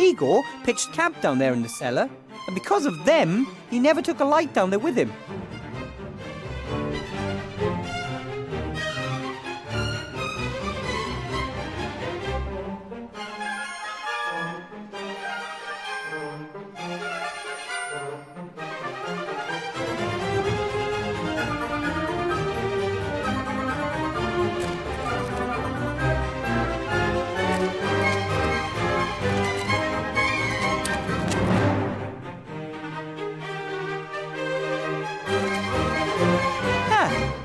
Igor pitched camp down there in the cellar, and because of them, he never took a light down there with him.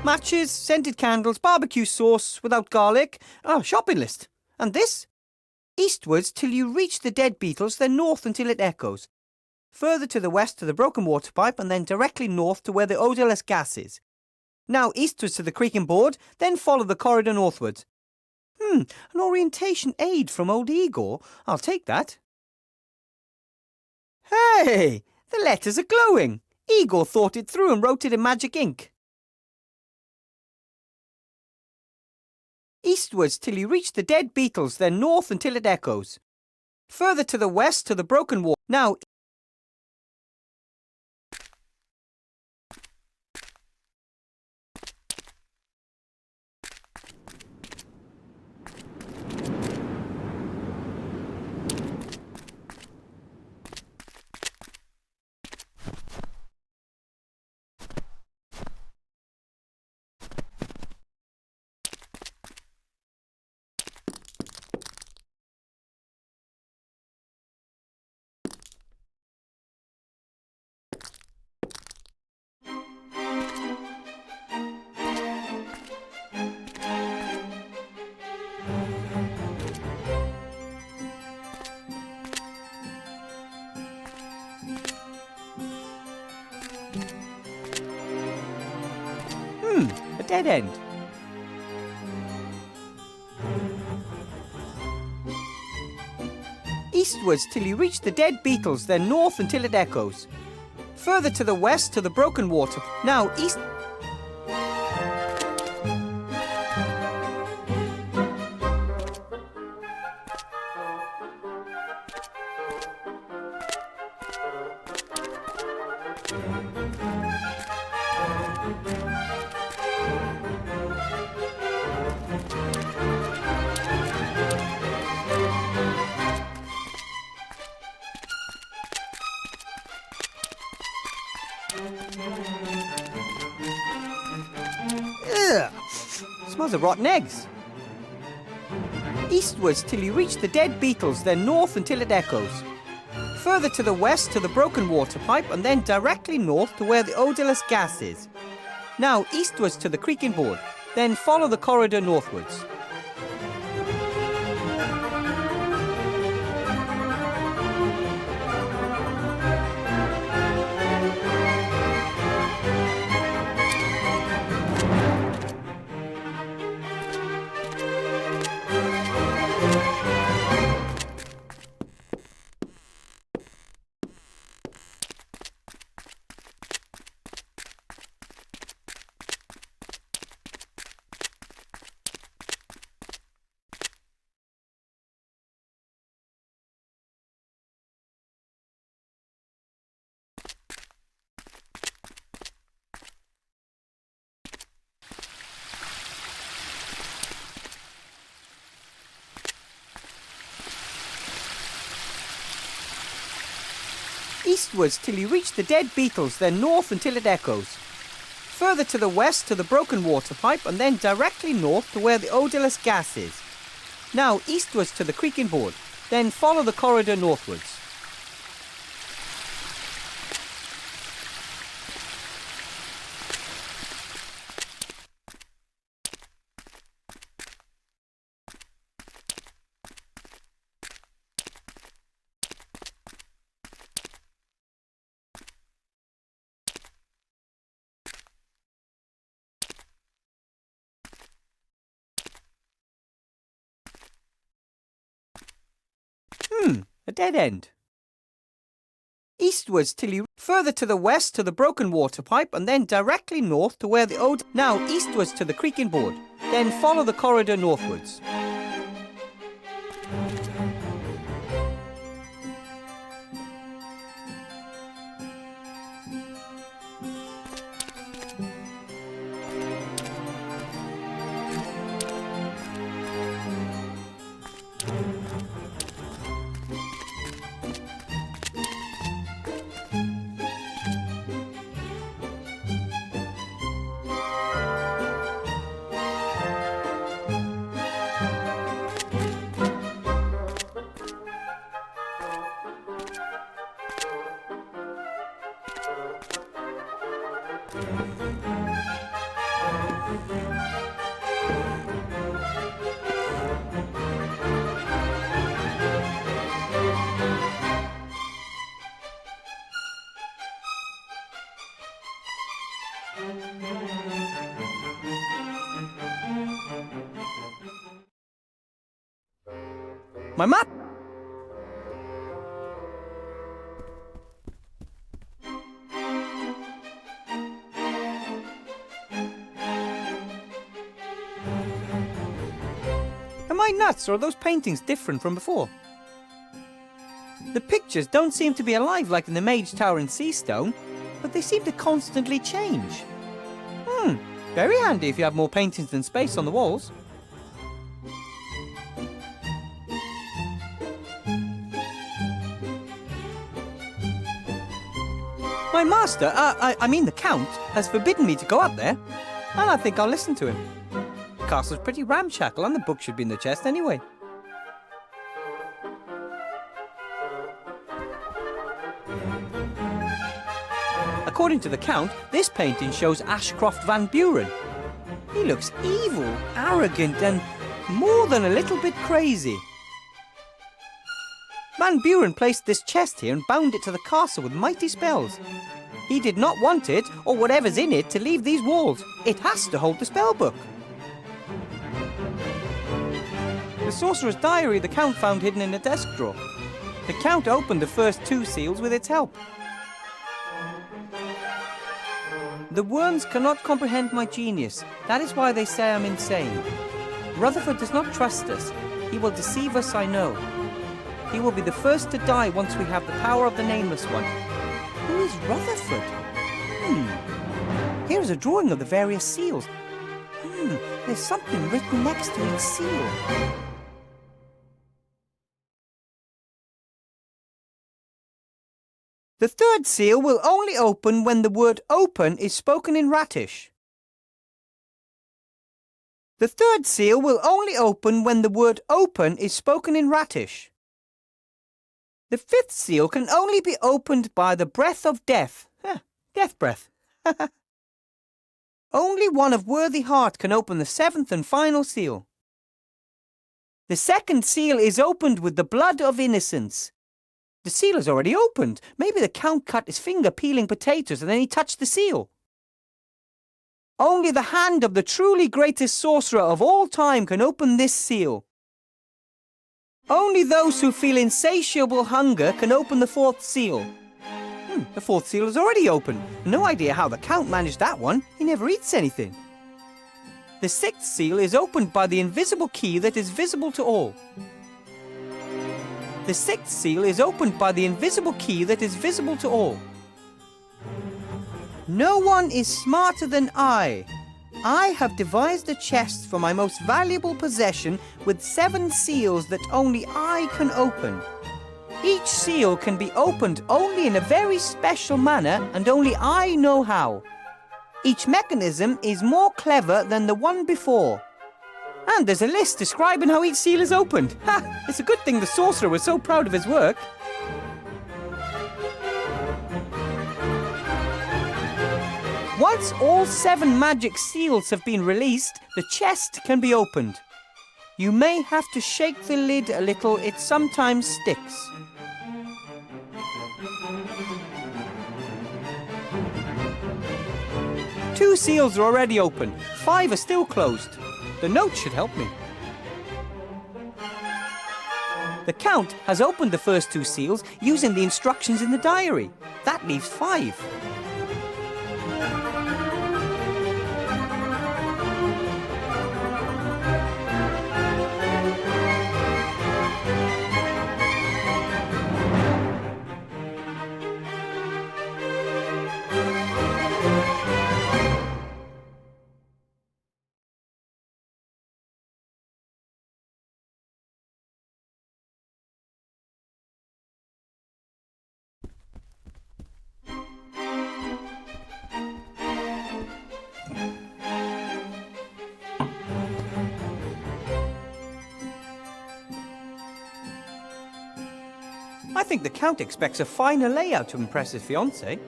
Matches, scented candles, barbecue sauce without garlic. Shopping list. And this? Eastwards till you reach the dead beetles, then north until it echoes. Further to the west to the broken water pipe, and then directly north to where the odourless gas is. Now eastwards to the creaking board, then follow the corridor northwards. An orientation aid from old Igor. I'll take that. Hey! The letters are glowing. Igor thought it through and wrote it in magic ink. Eastwards till you reach the dead beetles, then north until it echoes. Further to the west to the broken wall. Now... a dead end. Eastwards till you reach the dead beetles, then north until it echoes. Further to the west to the broken water. Now east... Ugh! Smells of rotten eggs. Eastwards till you reach the dead beetles, then north until it echoes. Further to the west to the broken water pipe, and then directly north to where the odourless gas is. Now eastwards to the creaking board, then follow the corridor northwards. Eastwards till you reach the dead beetles, then north until it echoes. Further to the west to the broken water pipe, and then directly north to where the odourless gas is. Now eastwards to the creaking board, then follow the corridor northwards. A dead end. Eastwards till you... Further to the west to the broken water pipe, and then directly north to where the Now eastwards to the creaking board, then follow the corridor northwards. My map! Am I nuts, or are those paintings different from before? The pictures don't seem to be alive like in the Mage Tower in Seastone, but they seem to constantly change. Very handy if you have more paintings than space on the walls. My master, I mean the Count, has forbidden me to go up there, and I think I'll listen to him. The castle's pretty ramshackle, and the book should be in the chest anyway. According to the Count, this painting shows Ashcroft Van Buren. He looks evil, arrogant, and more than a little bit crazy. Van Buren placed this chest here and bound it to the castle with mighty spells. He did not want it, or whatever's in it, to leave these walls. It has to hold the spell book. The sorcerer's diary the Count found hidden in a desk drawer. The Count opened the first 2 seals with its help. The worms cannot comprehend my genius. That is why they say I'm insane. Rutherford does not trust us. He will deceive us, I know. He will be the first to die once we have the power of the Nameless One. Who is Rutherford? Here is a drawing of the various seals. There's something written next to each seal. The 3rd seal will only open when the word open is spoken in Ratish. The 3rd seal will only open when the word open is spoken in Ratish. The 5th seal can only be opened by the breath of death. Death breath. Only one of worthy heart can open the 7th and final seal. The 2nd seal is opened with the blood of innocence. The seal is already opened. Maybe the Count cut his finger peeling potatoes and then he touched the seal. Only the hand of the truly greatest sorcerer of all time can open this seal. Only those who feel insatiable hunger can open the 4th seal. The 4th seal is already open. No idea how the Count managed that one. He never eats anything. The 6th seal is opened by the invisible key that is visible to all. The 6th seal is opened by the invisible key that is visible to all. No one is smarter than I. I have devised a chest for my most valuable possession with 7 seals that only I can open. Each seal can be opened only in a very special manner and only I know how. Each mechanism is more clever than the one before. And there's a list describing how each seal is opened. It's a good thing the sorcerer was so proud of his work. Once all 7 magic seals have been released, the chest can be opened. You may have to shake the lid a little, it sometimes sticks. Two seals are already open, 5 are still closed. The note should help me. The Count has opened the first 2 seals using the instructions in the diary. That leaves 5. I think the Count expects a finer layout to impress his fiancée.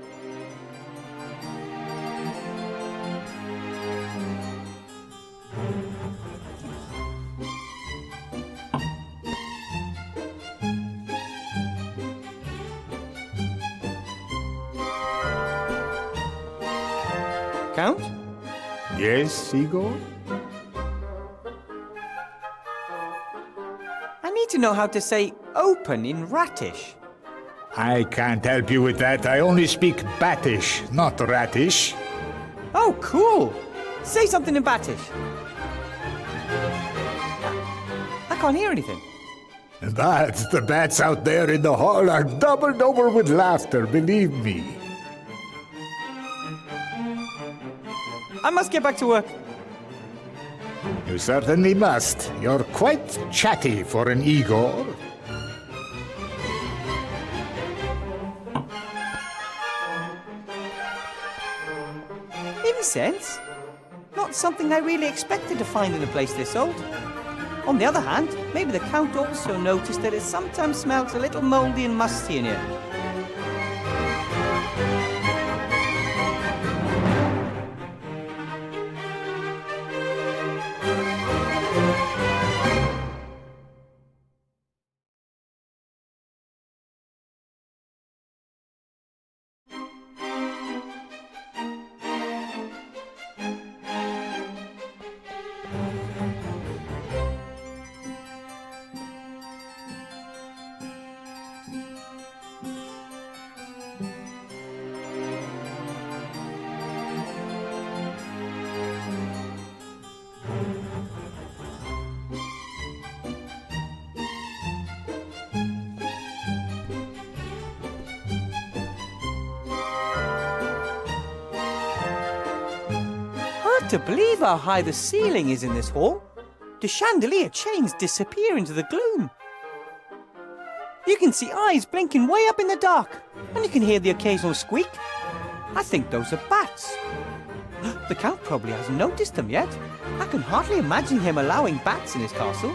Count? Yes, Igor? I need need to know how to say open in Ratish. I can't help you with that. I only speak Battish, not Ratish. Oh, cool. Say something in Battish. I can't hear anything. That, the bats out there in the hall are doubled over with laughter, believe me. I must get back to work. You certainly must. You're quite chatty for an Igor. Incense? Not something I really expected to find in a place this old. On the other hand, maybe the Count also noticed that it sometimes smells a little mouldy and musty in here. Hard to believe how high the ceiling is in this hall. The chandelier chains disappear into the gloom. You can see eyes blinking way up in the dark, and you can hear the occasional squeak. I think those are bats. The Count probably hasn't noticed them yet. I can hardly imagine him allowing bats in his castle.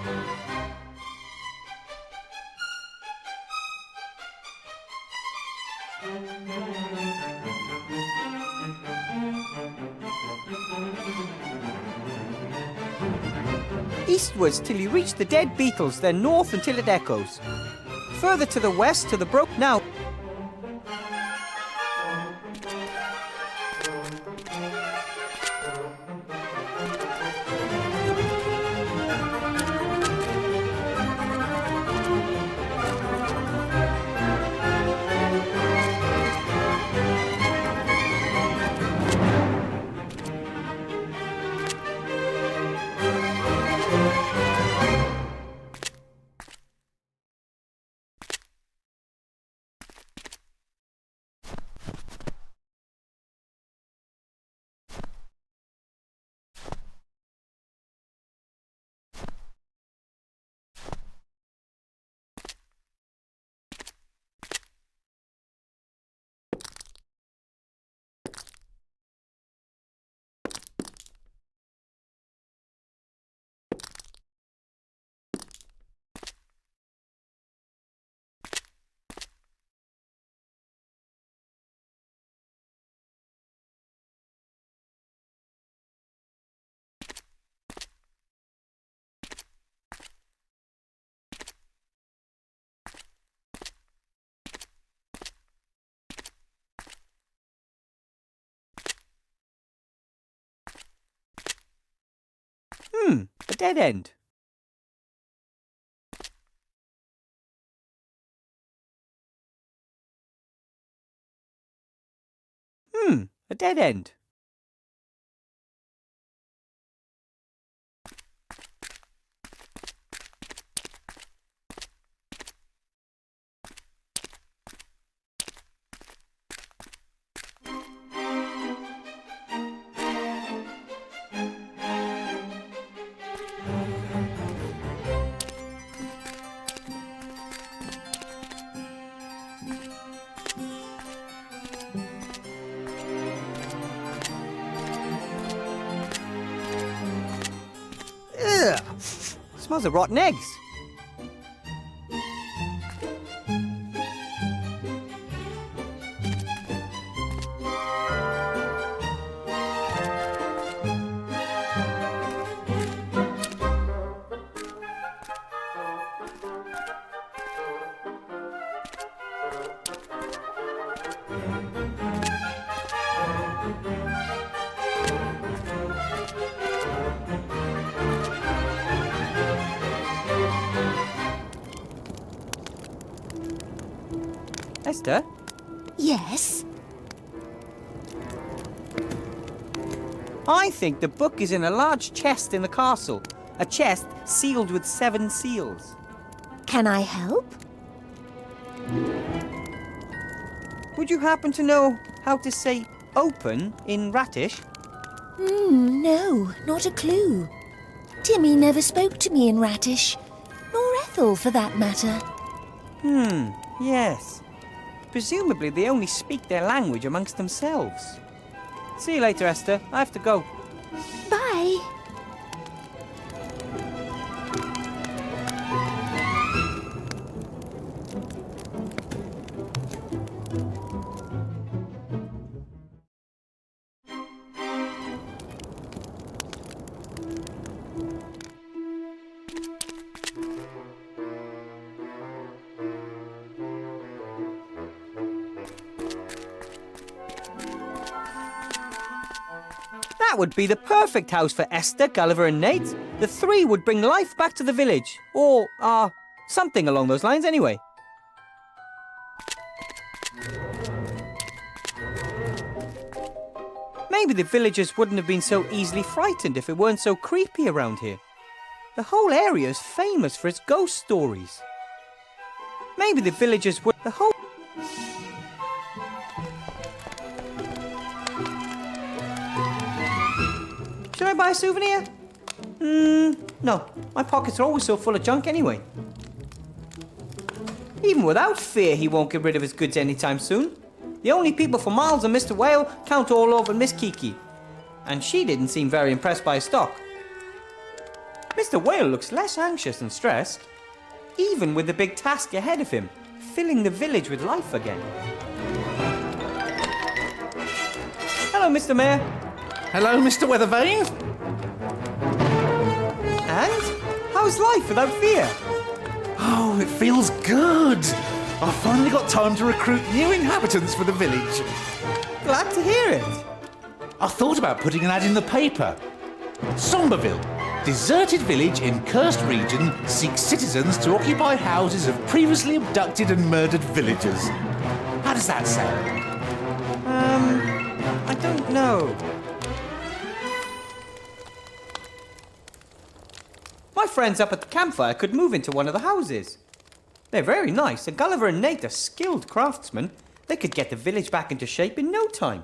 Eastwards till you reach the dead beetles, then north until it echoes. Further to the west to the brook now. A dead end. A dead end. Ugh! Smells of rotten eggs. Esther? Yes? I think the book is in a large chest in the castle. A chest sealed with 7 seals. Can I help? Would you happen to know how to say open in Ratish? No, not a clue. Timmy never spoke to me in Ratish, nor Ethel for that matter. Yes. Presumably they only speak their language amongst themselves. See you later, Esther. I have to go. Bye. That would be the perfect house for Esther, Gulliver and Nate. The 3 would bring life back to the village. Or, something along those lines anyway. Maybe the villagers wouldn't have been so easily frightened if it weren't so creepy around here. The whole area is famous for its ghost stories. Maybe the villagers would... Should I buy a souvenir? No. My pockets are always so full of junk anyway. Even without fear, he won't get rid of his goods anytime soon. The only people for Miles and Mr. Whale count all over Miss Kiki. And she didn't seem very impressed by his stock. Mr. Whale looks less anxious and stressed, even with the big task ahead of him, filling the village with life again. Hello, Mr. Mayor. Hello, Mr. Weathervane. And? How's life without fear? Oh, it feels good. I've finally got time to recruit new inhabitants for the village. Glad to hear it. I thought about putting an ad in the paper. Somberville, deserted village in cursed region, seeks citizens to occupy houses of previously abducted and murdered villagers. How does that sound? I don't know. My friends up at the campfire could move into one of the houses. They're very nice, and Gulliver and Nate are skilled craftsmen. They could get the village back into shape in no time.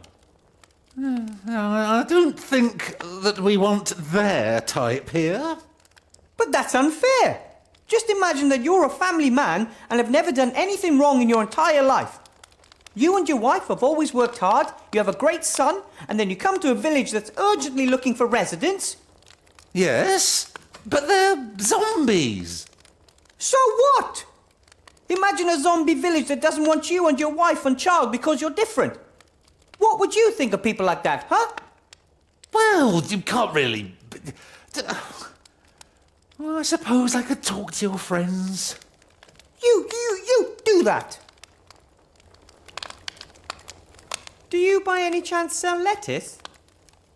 I don't think that we want their type here. But that's unfair. Just imagine that you're a family man and have never done anything wrong in your entire life. You and your wife have always worked hard, you have a great son, and then you come to a village that's urgently looking for residents. Yes, but they're zombies. So what? Imagine a zombie village that doesn't want you and your wife and child because you're different. What would you think of people like that, huh? Well, you can't really... Well, I suppose I could talk to your friends. You do that. Do you by any chance sell lettuce?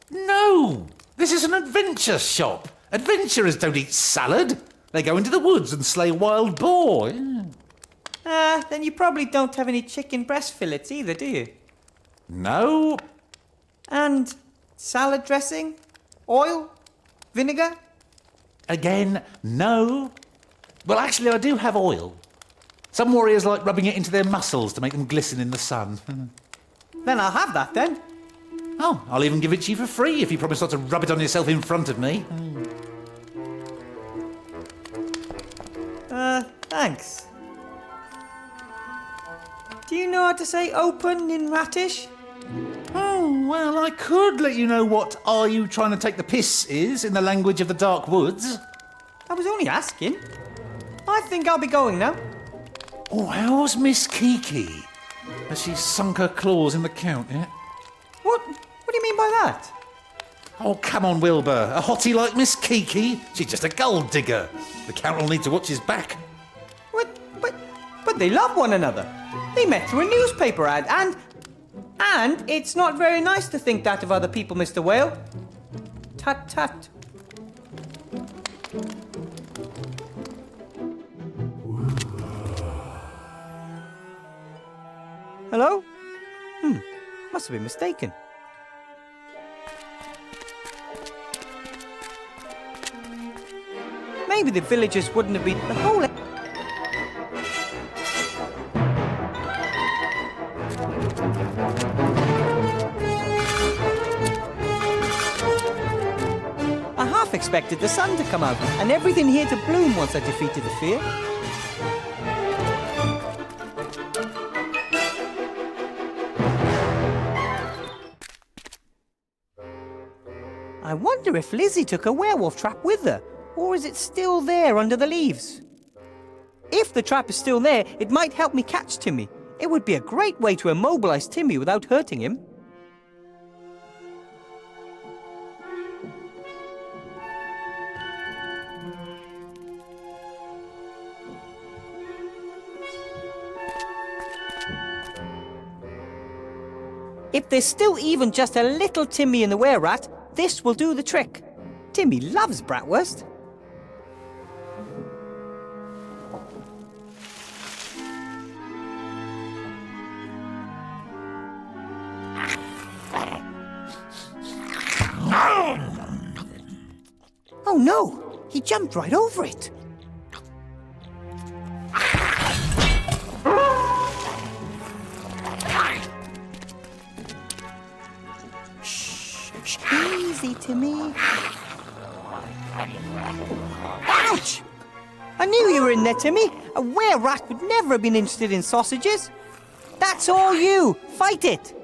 No! This is an adventure shop. Adventurers don't eat salad. They go into the woods and slay wild boar. Then you probably don't have any chicken breast fillets either, do you? No. And salad dressing? Oil? Vinegar? Again, no. Well, actually, I do have oil. Some warriors like rubbing it into their muscles to make them glisten in the sun. Then I'll have that then. Oh, I'll even give it to you for free if you promise not to rub it on yourself in front of me. Thanks. Do you know how to say open in Ratish? Oh, well, I could let you know what "are you trying to take the piss" is in the language of the dark woods. I was only asking. I think I'll be going now. Oh, how's Miss Kiki? Has she sunk her claws in the count yet? What do you mean by that? Oh, come on, Wilbur. A hottie like Miss Kiki? She's just a gold digger. The Count will need to watch his back. But they love one another. They met through a newspaper ad, and it's not very nice to think that of other people, Mr. Whale. Tut tut. Hello? Must have been mistaken. Maybe the villagers wouldn't have been the whole... I half expected the sun to come out and everything here to bloom once I defeated the fear. I wonder if Lizzie took a werewolf trap with her, or is it still there under the leaves? If the trap is still there, it might help me catch Timmy. It would be a great way to immobilize Timmy without hurting him. If there's still even just a little Timmy in the were-rat, this will do the trick. Timmy loves bratwurst. Oh no, he jumped right over it. Shh, easy, Timmy. Ouch! I knew you were in there, Timmy. A were-rat would never have been interested in sausages. That's all you. Fight it.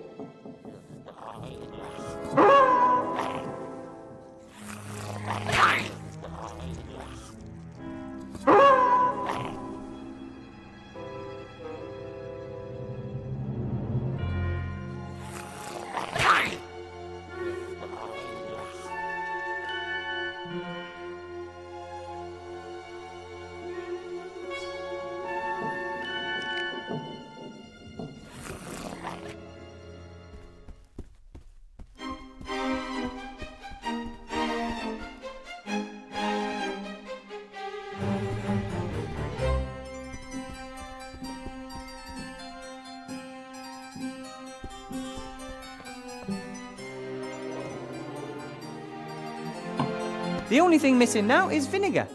The only thing missing now is vinegar.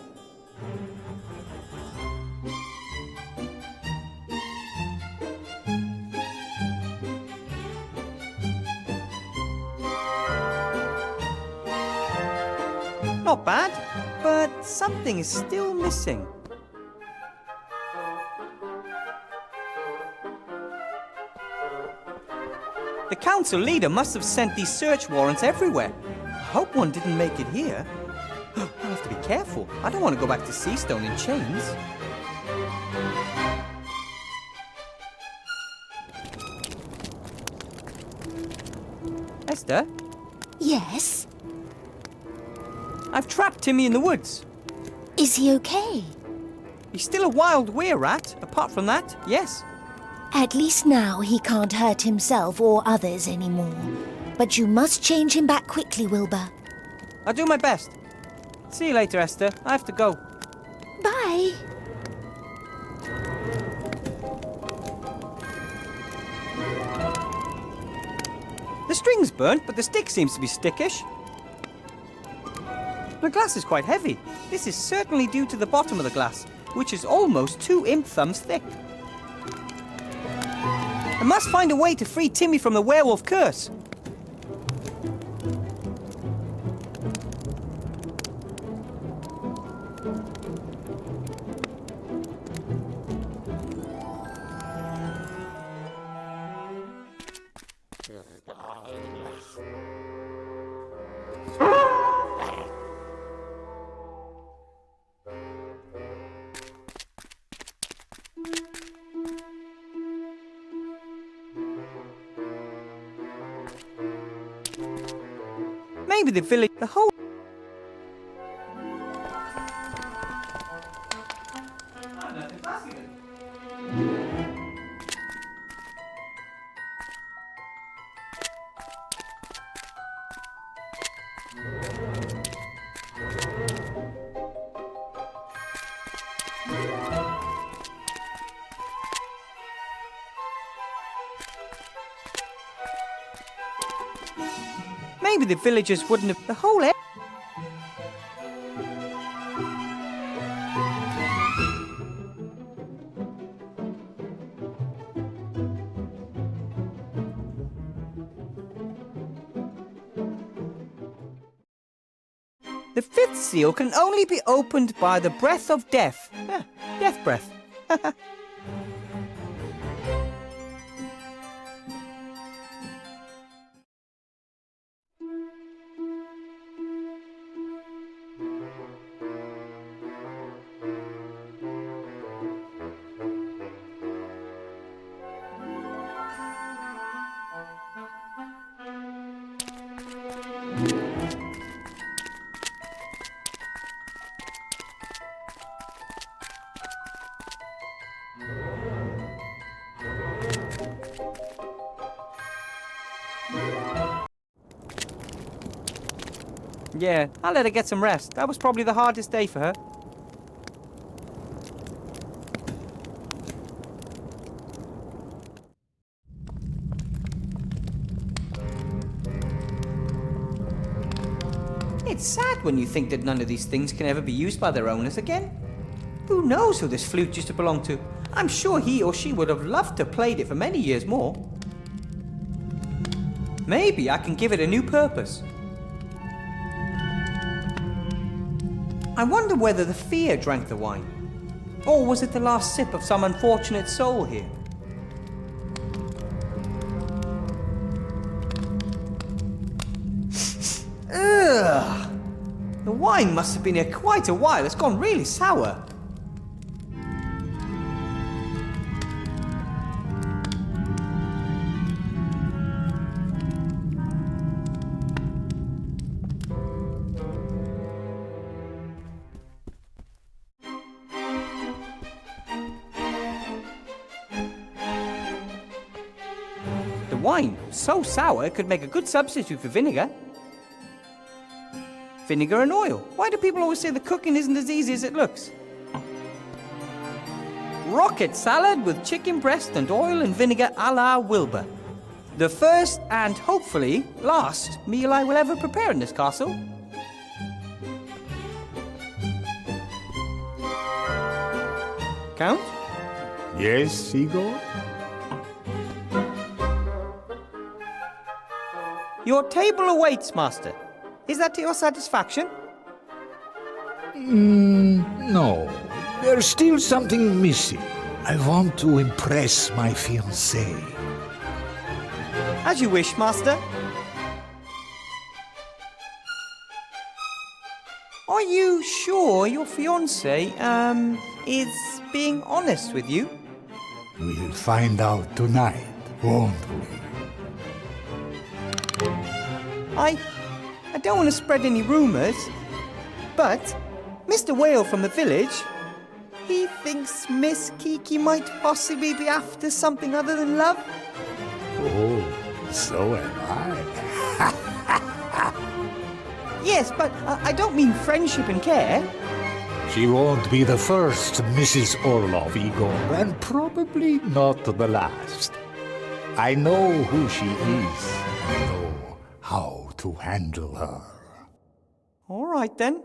Not bad, but something is still missing. The council leader must have sent these search warrants everywhere. I hope one didn't make it here. I'll have to be careful. I don't want to go back to Seastone in chains. Esther, Yes? I've trapped Timmy in the woods. Is he okay? He's still a wild were-rat. Apart from that, yes. At least now he can't hurt himself or others anymore. But you must change him back quickly, Wilbur. I'll do my best. See you later, Esther. I have to go. Bye. The string's burnt, but the stick seems to be stickish. The glass is quite heavy. This is certainly due to the bottom of the glass, which is almost 2 imp thumbs thick. I must find a way to free Timmy from the werewolf curse. Maybe the village, the whole... maybe the villagers wouldn't have... The whole area... The fifth seal can only be opened by the breath of death. Death breath. Yeah, I'll let her get some rest. That was probably the hardest day for her. It's sad when you think that none of these things can ever be used by their owners again. Who knows who this flute used to belong to? I'm sure he or she would have loved to have played it for many years more. Maybe I can give it a new purpose. I wonder whether the fear drank the wine. Or was it the last sip of some unfortunate soul here? Ugh! The wine must have been here quite a while. It's gone really sour. The wine, so sour, it could make a good substitute for vinegar. Vinegar and oil. Why do people always say the cooking isn't as easy as it looks? Rocket salad with chicken breast and oil and vinegar a la Wilbur. The first and hopefully last meal I will ever prepare in this castle. Count? Yes, Igor? Your table awaits, Master. Is that to your satisfaction? No. There's still something missing. I want to impress my fiancée. As you wish, Master. Are you sure your fiancé, is being honest with you? We'll find out tonight, won't we? I don't want to spread any rumors, but Mr. Whale from the village, he thinks Miss Kiki might possibly be after something other than love. Oh, so am I. Yes, but I don't mean friendship and care. She won't be the first Mrs. Orlov, Igor, and probably not the last. I know who she is. I know how to handle her. All right, then.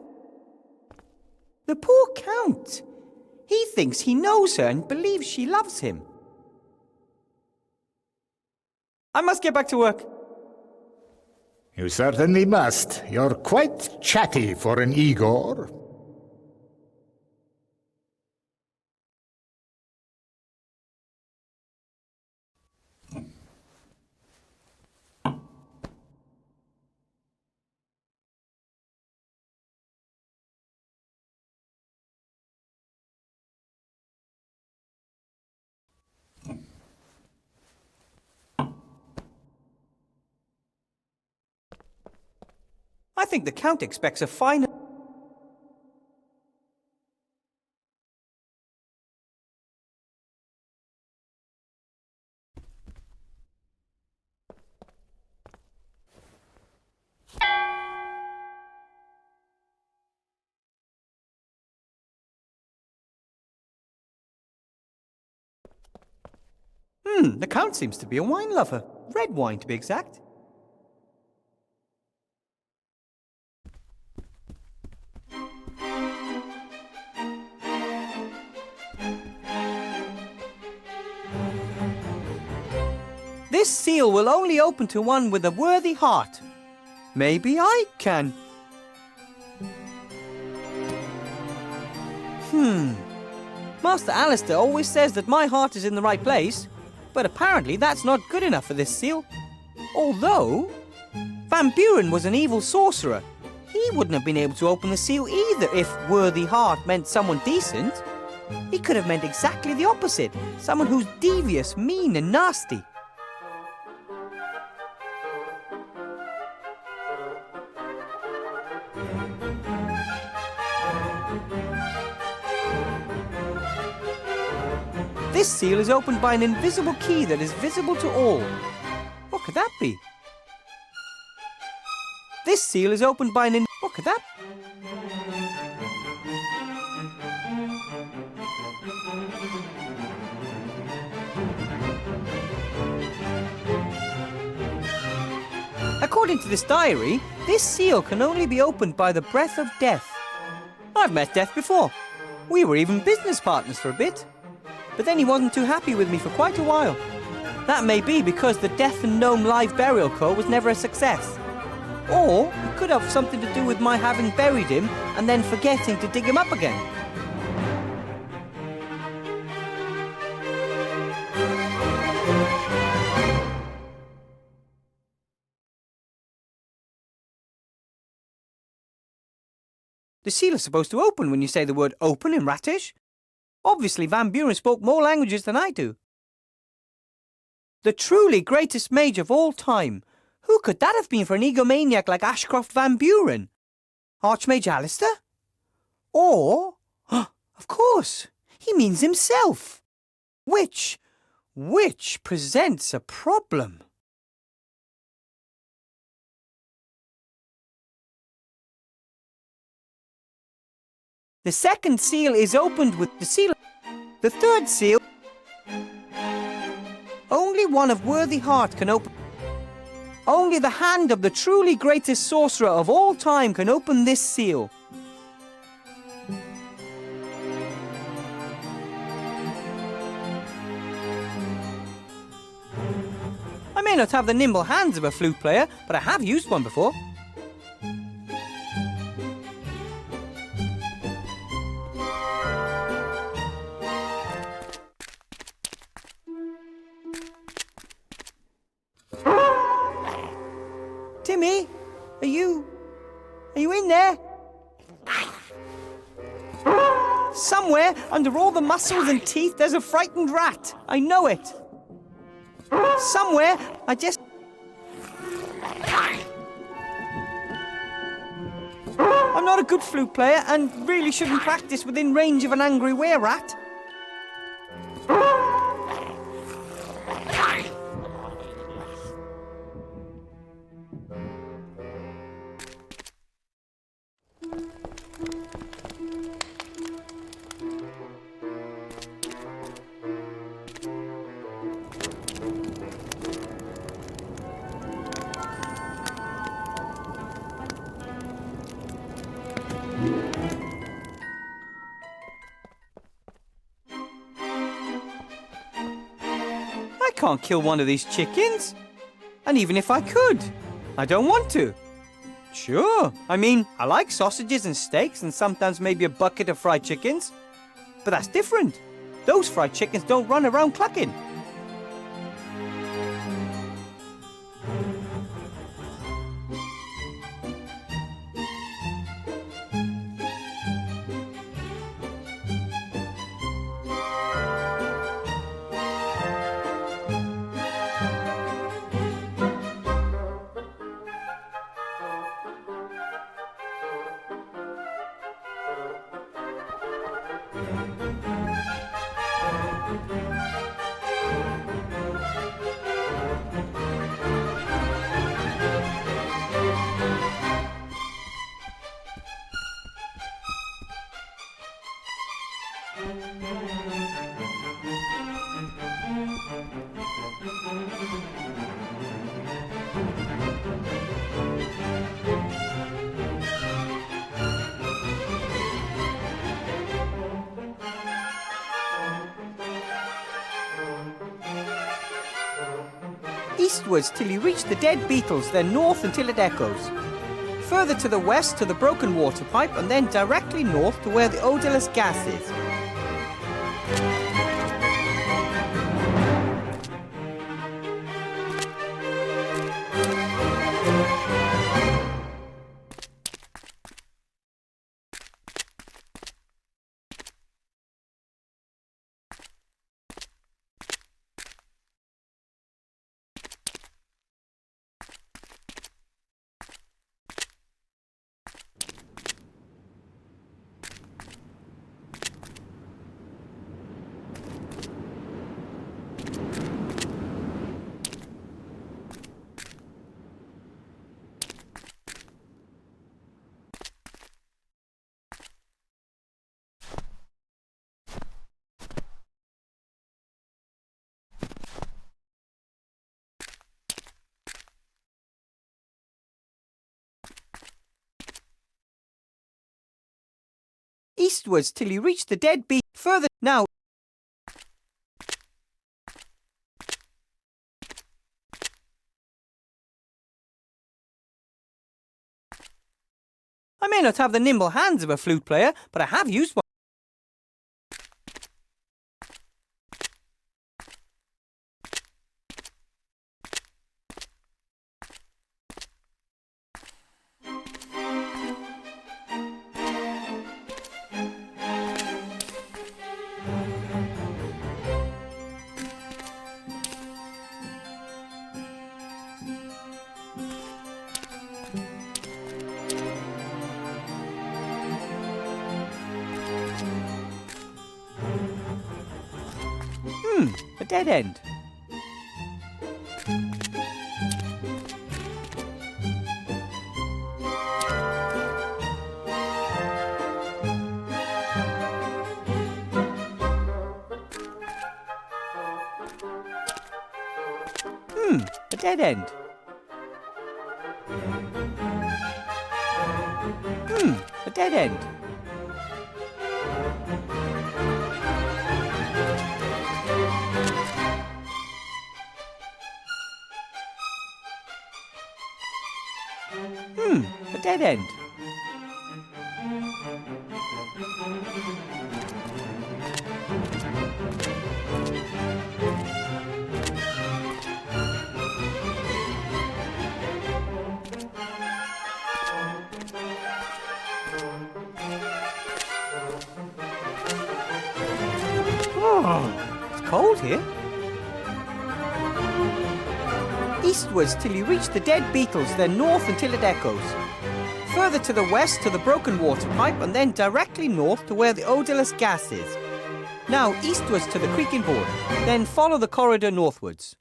The poor Count. He thinks he knows her and believes she loves him. I must get back to work. You certainly must. You're quite chatty for an Igor. I think the Count expects a fine... The Count seems to be a wine lover. Red wine, to be exact. This seal will only open to one with a worthy heart. Maybe I can. Master Alistair always says that my heart is in the right place, but apparently that's not good enough for this seal. Although, Van Buren was an evil sorcerer. He wouldn't have been able to open the seal either if worthy heart meant someone decent. It could have meant exactly the opposite, someone who's devious, mean and nasty. This seal is opened by an invisible key that is visible to all. What could that be? This seal is opened by an What could that be? According to this diary, this seal can only be opened by the breath of death. I've met Death before. We were even business partners for a bit. But then he wasn't too happy with me for quite a while. That may be because the Death and Gnome Live Burial Co. was never a success. Or it could have something to do with my having buried him and then forgetting to dig him up again. The seal is supposed to open when you say the word open in Ratish. Obviously, Van Buren spoke more languages than I do. The truly greatest mage of all time. Who could that have been for an egomaniac like Ashcroft Van Buren? Archmage Alistair? Or, of course, he means himself. Which presents a problem. The second seal is opened with the seal. The third seal. Only one of worthy heart can open. Only the hand of the truly greatest sorcerer of all time can open this seal. I may not have the nimble hands of a flute player, but I have used one before. Timmy, are you in there? Somewhere, under all the muscles and teeth, there's a frightened rat. I know it. Somewhere, I'm not a good flute player and really shouldn't practice within range of an angry were-rat. I can't kill one of these chickens. And even if I could, I don't want to. Sure, I mean, I like sausages and steaks and sometimes maybe a bucket of fried chickens. But that's different. Those fried chickens don't run around clucking. Eastwards till you reach the dead beetles, then north until it echoes. Further to the west to the broken water pipe, and then directly north to where the odorless gas is. Eastwards till you reach the dead beet. Further now. I may not have the nimble hands of a flute player, but I have used one. A dead end. A dead end. A dead end. A dead end. Oh, it's cold here. Eastwards till you reach the dead beetles, then north until it echoes. Further to the west to the broken water pipe, and then directly north to where the odorless gas is. Now eastwards to the creaking board, then follow the corridor northwards.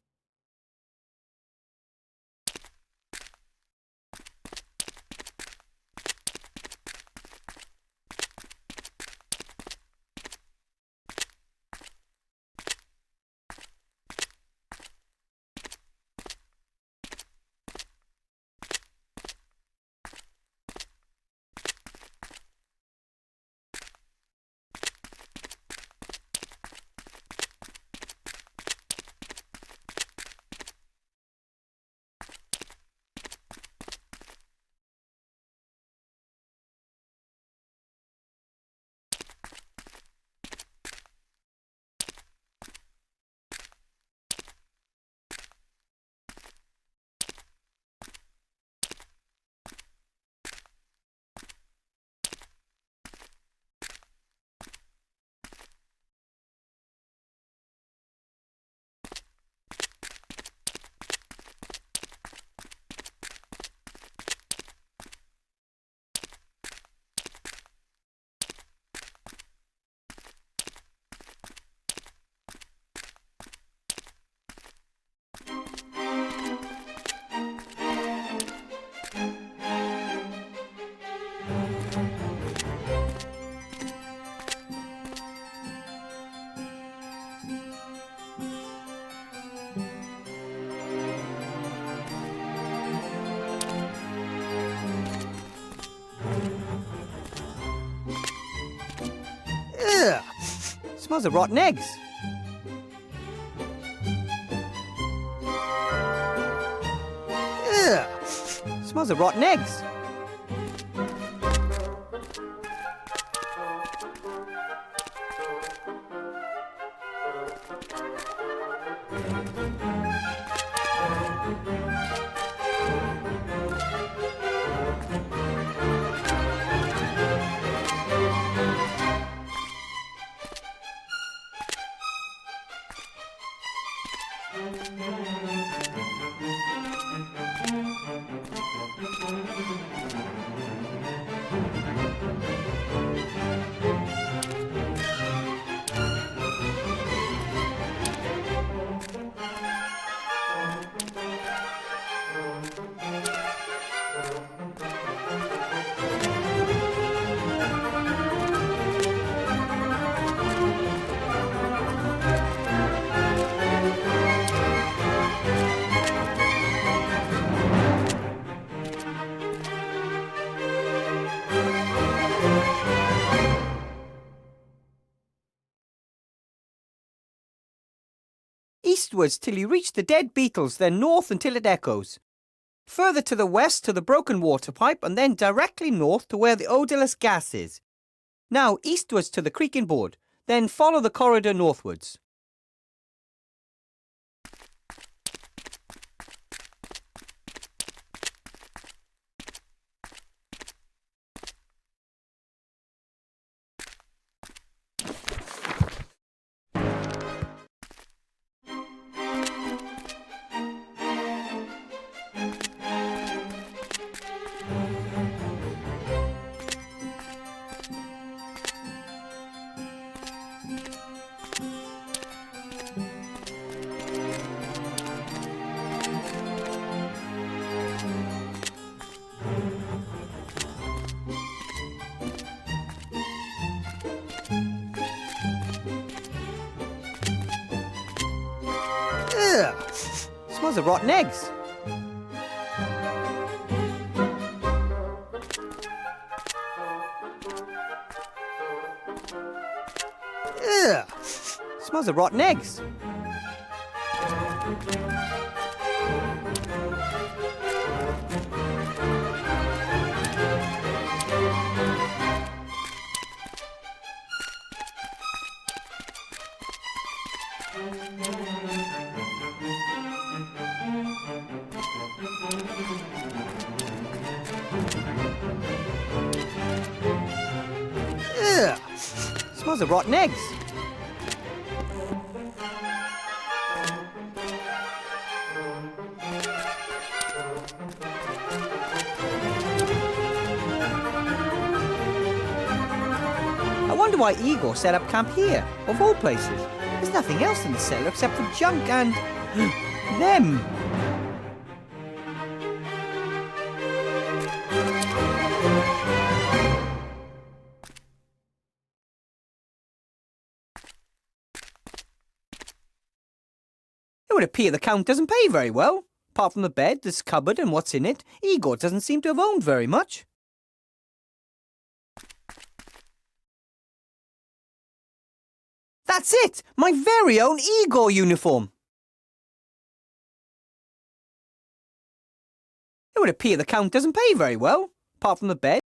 Ugh! Smells of rotten eggs. Smells of rotten eggs. Eastwards till you reach the dead beetles, then north until it echoes. Further to the west to the broken water pipe, and then directly north to where the odourless gas is. Now eastwards to the creaking board, then follow the corridor northwards. Ugh! Smells of rotten eggs. Ugh! Smells of rotten eggs. Ugh! Smells of rotten eggs. I wonder why Igor set up camp here, of all places. There's nothing else in the cellar except for junk and... them. It would appear the Count doesn't pay very well. Apart from the bed, this cupboard and what's in it, Igor doesn't seem to have owned very much. That's it! My very own Igor uniform! It would appear the Count doesn't pay very well, apart from the bed.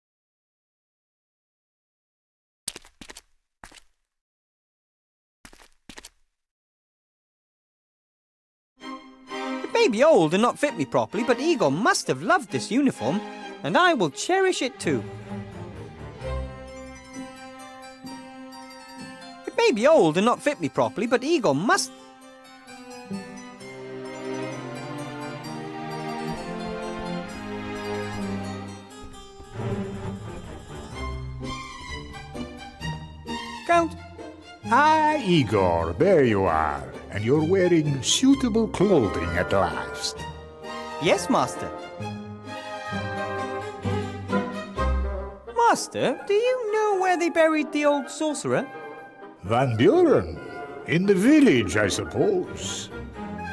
It may be old and not fit me properly, but Igor must have loved this uniform, and I will cherish it too. It may be old and not fit me properly, but Igor must... Count. Ah, Igor, there you are. And you're wearing suitable clothing at last. Yes, Master. Master, do you know where they buried the old sorcerer? Van Buren? In the village, I suppose.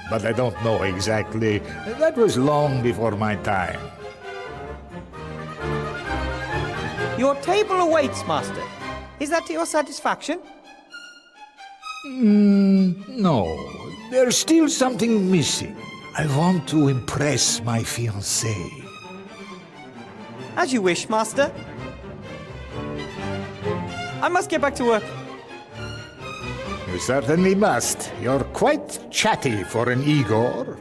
But I don't know exactly. That was long before my time. Your table awaits, Master. Is that to your satisfaction? No, there's still something missing. I want to impress my fiancée. As you wish, Master. I must get back to work. You certainly must. You're quite chatty for an Igor.